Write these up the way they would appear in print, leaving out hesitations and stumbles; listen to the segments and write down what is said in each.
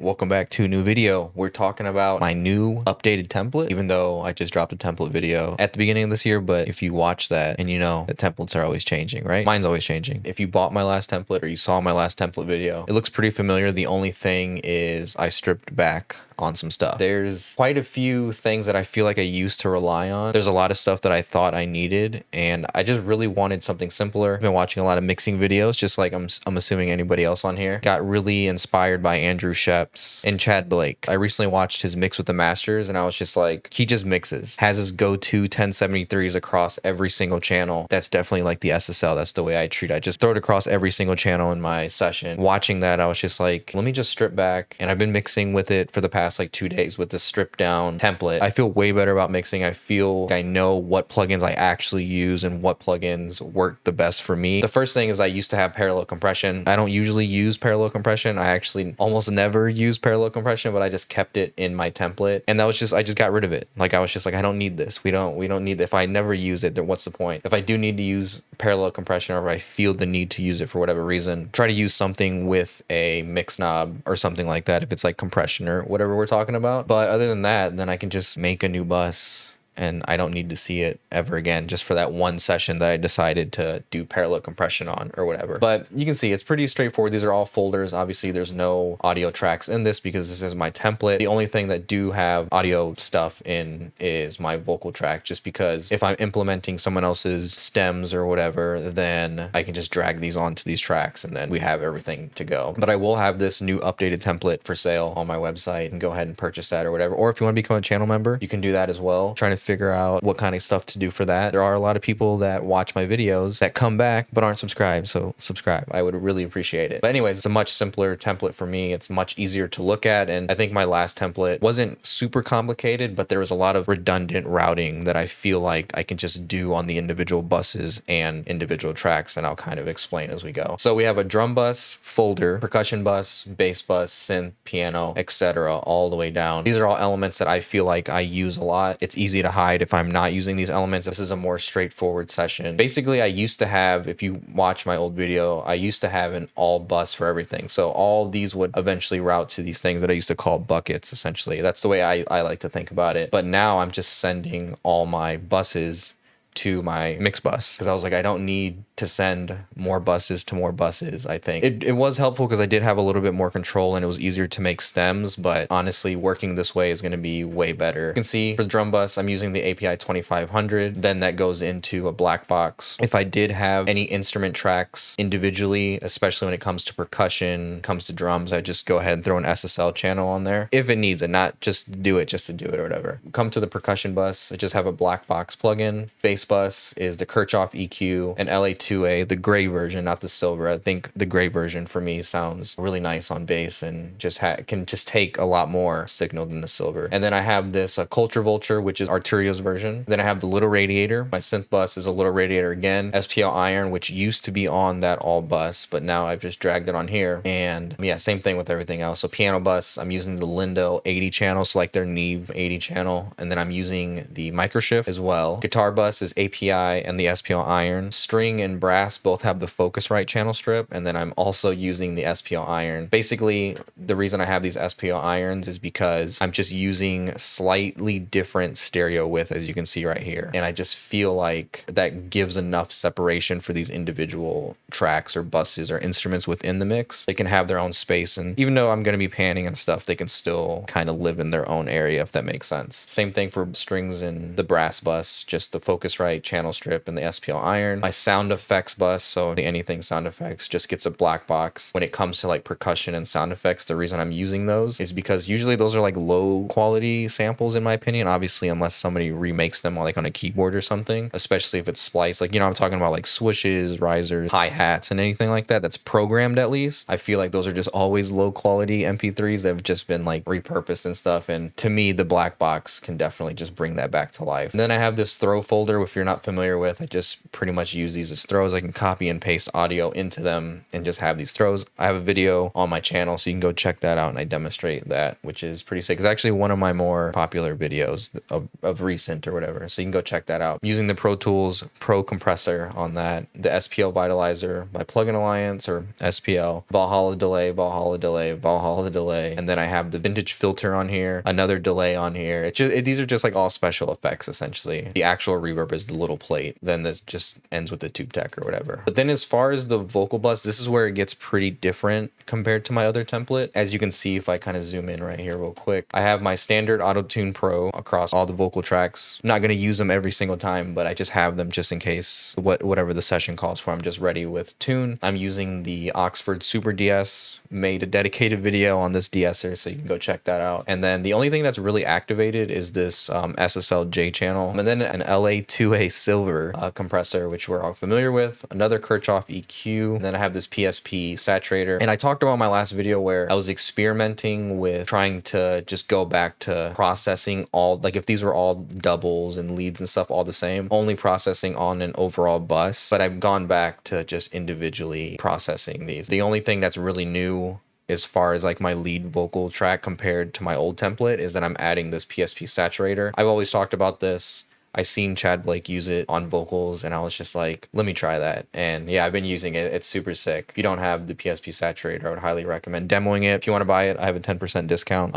Welcome back to a new video. We're talking about my new updated template, even though I just dropped a template video at the beginning of this year. But if you watch that and you know the templates are always changing, right? Mine's always changing. If you bought my last template or you saw my last template video, it looks pretty familiar. The only thing is I stripped back on some stuff. There's quite a few things that I feel like I used to rely on. There's a lot of stuff that I thought I needed, and I just really wanted something simpler. I've been watching a lot of mixing videos, just like I'm assuming anybody else on here. Got really inspired by Andrew Sheps and Chad Blake. I recently watched his mix with the masters, and I was just like, he just mixes. Has his go-to 1073s across every single channel. That's definitely like the SSL. That's the way I treat it. I just throw it across every single channel in my session. Watching that, I was just like, let me just strip back. And I've been mixing with it for the past like 2 days with this stripped down template. I feel way better about mixing. I feel like I know what plugins I actually use and what plugins work the best for me. The first thing is I used to have parallel compression. I don't usually use parallel compression. I actually almost never use parallel compression, but I just kept it in my template. And that was just, I just got rid of it. Like I was just like, I don't need this. We don't need it. If I never use it, then what's the point? If I do need to use parallel compression, or if I feel the need to use it for whatever reason, try to use something with a mix knob or something like that if it's like compression or whatever we're talking about. But other than that, then I can just make a new bus and I don't need to see it ever again, just for that one session that I decided to do parallel compression on or whatever. But you can see it's pretty straightforward. These are all folders. Obviously there's no audio tracks in this because this is my template. The only thing that do have audio stuff in is my vocal track, just because if I'm implementing someone else's stems or whatever, then I can just drag these onto these tracks and then we have everything to go. But I will have this new updated template for sale on my website, and go ahead and purchase that or whatever. Or if you want to become a channel member, you can do that as well. Trying to figure out what kind of stuff to do for that. There are a lot of people that watch my videos that come back but aren't subscribed, so subscribe. I would really appreciate it. But anyways, it's a much simpler template for me. It's much easier to look at, and I think my last template wasn't super complicated, but there was a lot of redundant routing that I feel like I can just do on the individual buses and individual tracks, and I'll kind of explain as we go. So we have a drum bus, folder, percussion bus, bass bus, synth, piano, etc., all the way down. These are all elements that I feel like I use a lot. It's easy to hide if I'm not using these elements. This is a more straightforward session. Basically, I used to have, if you watch my old video, I used to have an all bus for everything. So all these would eventually route to these things that I used to call buckets, essentially. That's the way I like to think about it. But now I'm just sending all my buses to my mix bus, because I was like, I don't need to send more buses to more buses. I think it was helpful because I did have a little bit more control and it was easier to make stems, but honestly working this way is going to be way better. You can see for the drum bus I'm using the API 2500, then that goes into a black box. If I did have any instrument tracks individually, especially when it comes to percussion, comes to drums, I just go ahead and throw an SSL channel on there if it needs it, not just do it just to do it or whatever. Come to the percussion bus, I just have a black box plugin. Bass bus is the Kirchhoff EQ and LA2A, the gray version, not the silver. I think the gray version for me sounds really nice on bass and just can just take a lot more signal than the silver. And then I have this Culture Vulture, which is Arturio's version. Then I have the Little Radiator. My synth bus is a Little Radiator again. SPL Iron, which used to be on that all bus, but now I've just dragged it on here. And yeah, same thing with everything else. So piano bus, I'm using the Lindo 80 channel, so like their Neve 80 channel. And then I'm using the Microshift as well. Guitar bus is API and the SPL Iron. String and brass both have the Focusrite channel strip, and then I'm also using the SPL Iron. Basically, the reason I have these SPL Irons is because I'm just using slightly different stereo width, as you can see right here, and I just feel like that gives enough separation for these individual tracks or buses or instruments within the mix. They can have their own space, and even though I'm going to be panning and stuff, they can still kind of live in their own area, if that makes sense. Same thing for strings and the brass bus, just the Focusrite channel strip and the SPL Iron. My sound effects bus, so the anything sound effects, just gets a black box. When it comes to like percussion and sound effects, the reason I'm using those is because usually those are like low quality samples in my opinion, obviously, unless somebody remakes them like on a keyboard or something, especially if it's spliced. Like, you know, I'm talking about like swooshes, risers, hi-hats, and anything like that that's programmed at least. I feel like those are just always low quality MP3s that have just been like repurposed and stuff. And to me, the black box can definitely just bring that back to life. And then I have this throw folder if you're not familiar with, I just pretty much use these as throws. I can copy and paste audio into them and just have these throws. I have a video on my channel, so you can go check that out, and I demonstrate that, which is pretty sick. It's actually one of my more popular videos of recent or whatever, so you can go check that out. Using the Pro Tools Pro compressor on that, the SPL Vitalizer by Plugin Alliance, or SPL, Valhalla delay, Valhalla delay, Valhalla delay, and then I have the vintage filter on here, another delay on here. These are just like all special effects essentially. The actual reverb is the little plate, then this just ends with the tube tech or whatever. But then as far as the vocal bus, this is where it gets pretty different compared to my other template. As you can see, if I kind of zoom in right here real quick, I have my standard Auto-Tune Pro across all the vocal tracks. I'm not going to use them every single time, but I just have them just in case whatever the session calls for. I'm just ready with tune. I'm using the Oxford Super DS, made a dedicated video on this de-esser, so you can go check that out. And then the only thing that's really activated is this SSL J channel, and then an LA2A silver compressor, which we're all familiar with, another Kirchhoff EQ, and then I have this PSP saturator. And I talked about in my last video where I was experimenting with trying to just go back to processing all, like if these were all doubles and leads and stuff all the same, only processing on an overall bus, but I've gone back to just individually processing these. The only thing that's really new as far as like my lead vocal track compared to my old template is that I'm adding this PSP saturator. I've always talked about this. I seen Chad Blake use it on vocals, and I was just like, let me try that. And yeah, I've been using it. It's super sick. If you don't have the PSP saturator, I would highly recommend demoing it. If you want to buy it, I have a 10% discount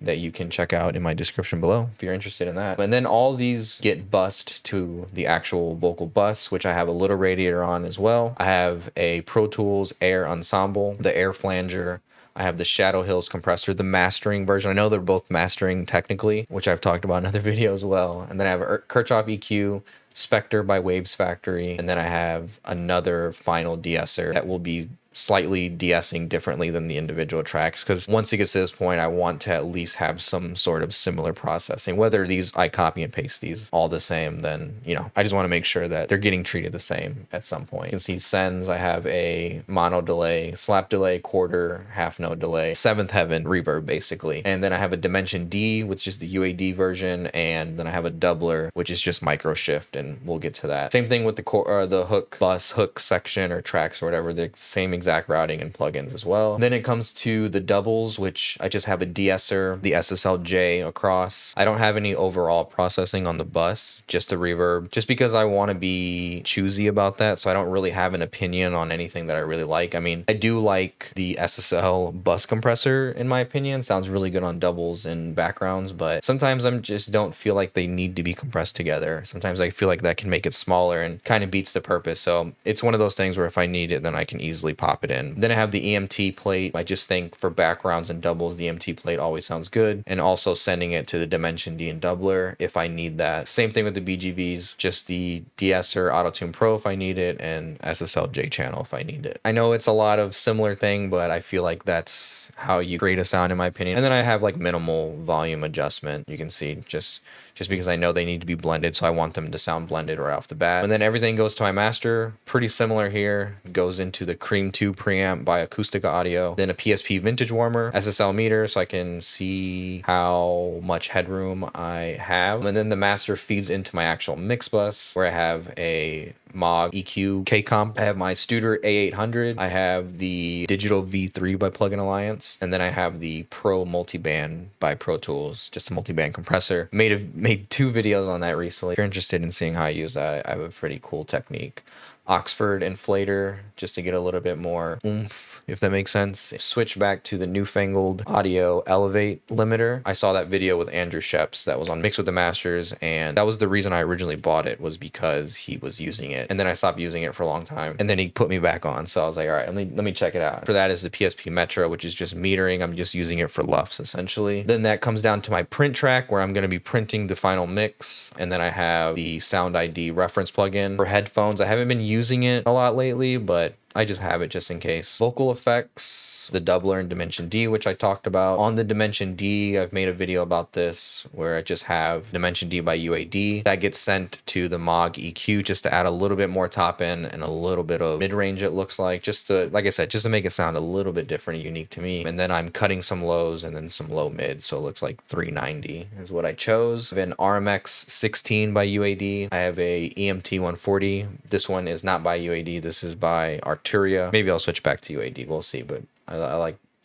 that you can check out in my description below if you're interested in that. And then all these get bussed to the actual vocal bus, which I have a little radiator on as well. I have a Pro Tools Air Ensemble, the Air Flanger. I have the Shadow Hills compressor, the mastering version. I know they're both mastering technically, which I've talked about in other videos as well. And then I have a Kirchhoff EQ, Spectre by Waves Factory. And then I have another final de-esser that will be slightly de-essing differently than the individual tracks, because once it gets to this point, I want to at least have some sort of similar processing. Whether these I copy and paste these all the same, then I just want to make sure that they're getting treated the same at some point. You can see sends, I have a mono delay, slap delay, quarter, half note delay, seventh heaven reverb basically, and then I have a Dimension D, which is the UAD version, and then I have a doubler, which is just micro shift, and we'll get to that. Same thing with the hook bus, hook section or tracks or whatever, the same exact routing and plugins as well. Then it comes to the doubles, which I just have a de-esser, the SSL-J across. I don't have any overall processing on the bus, just the reverb, just because I want to be choosy about that, so I don't really have an opinion on anything that I really like. I mean, I do like the SSL bus compressor, in my opinion. Sounds really good on doubles and backgrounds, but sometimes I just don't feel like they need to be compressed together. Sometimes I feel like that can make it smaller and kind of beats the purpose. So it's one of those things where if I need it, then I can easily pop it in. Then I have the EMT plate. I just think for backgrounds and doubles, the EMT plate always sounds good. And also sending it to the Dimension D and doubler if I need that. Same thing with the BGVs, just the de-esser Auto-Tune Pro if I need it, and SSL J channel if I need it. I know it's a lot of similar thing, but I feel like that's how you create a sound in my opinion. And then I have like minimal volume adjustment. You can see just because I know they need to be blended, so I want them to sound blended right off the bat. And then everything goes to my master, pretty similar here. It goes into the Cream 2 preamp by Acoustica Audio, then a PSP vintage warmer, SSL meter so I can see how much headroom I have. And then the master feeds into my actual mix bus, where I have a Moog EQ K-Comp. I have my Studer A800. I have the Digital V3 by Plugin Alliance. And then I have the Pro Multiband by Pro Tools, just a multiband compressor. Made 2 videos on that recently. If you're interested in seeing how I use that, I have a pretty cool technique. Oxford inflator, just to get a little bit more oomph, if that makes sense. Switch back to the newfangled audio Elevate limiter. I saw that video with Andrew Sheps that was on Mix with the Masters, and that was the reason I originally bought it, was because he was using it. And then I stopped using it for a long time, and then he put me back on. So I was like, all right, let me check it out. For that is the PSP Metro, which is just metering. I'm just using it for LUFs essentially. Then that comes down to my print track, where I'm going to be printing the final mix. And then I have the Sound ID reference plugin for headphones. I haven't been using it a lot lately, but I just have it just in case. Vocal effects, the doubler in Dimension D, which I talked about. On the Dimension D, I've made a video about this where I just have Dimension D by UAD. That gets sent to the Moog EQ just to add a little bit more top end and a little bit of mid-range, it looks like. Just to, like I said, just to make it sound a little bit different and unique to me. And then I'm cutting some lows and then some low mid, so it looks like 390 is what I chose. I have an RMX 16 by UAD. I have a EMT 140. This one is not by UAD. This is by Arturia. Maybe I'll switch back to UAD. We'll see, but I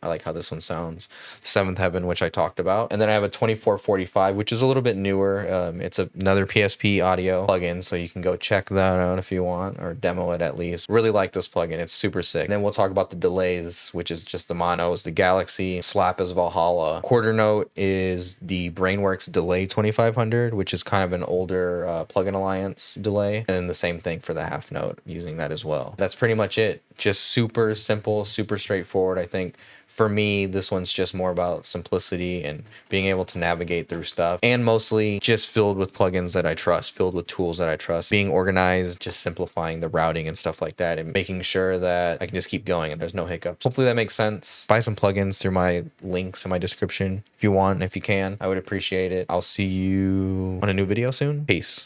like how this one sounds. Seventh Heaven, which I talked about. And then I have a 2445, which is a little bit newer. It's another PSP audio plugin, so you can go check that out if you want, or demo it at least. Really like this plugin. It's super sick. And then we'll talk about the delays, which is just the monos. The Galaxy Slap is Valhalla. Quarter note is the Brainworks Delay 2500, which is kind of an older Plugin Alliance delay. And then the same thing for the half note, using that as well. That's pretty much it. Just super simple, super straightforward. I think for me, this one's just more about simplicity and being able to navigate through stuff, and mostly just filled with plugins that I trust, filled with tools that I trust, being organized, just simplifying the routing and stuff like that, and making sure that I can just keep going and there's no hiccups. Hopefully that makes sense. Buy some plugins through my links in my description if you want, if you can. I would appreciate it. I'll see you on a new video soon. Peace.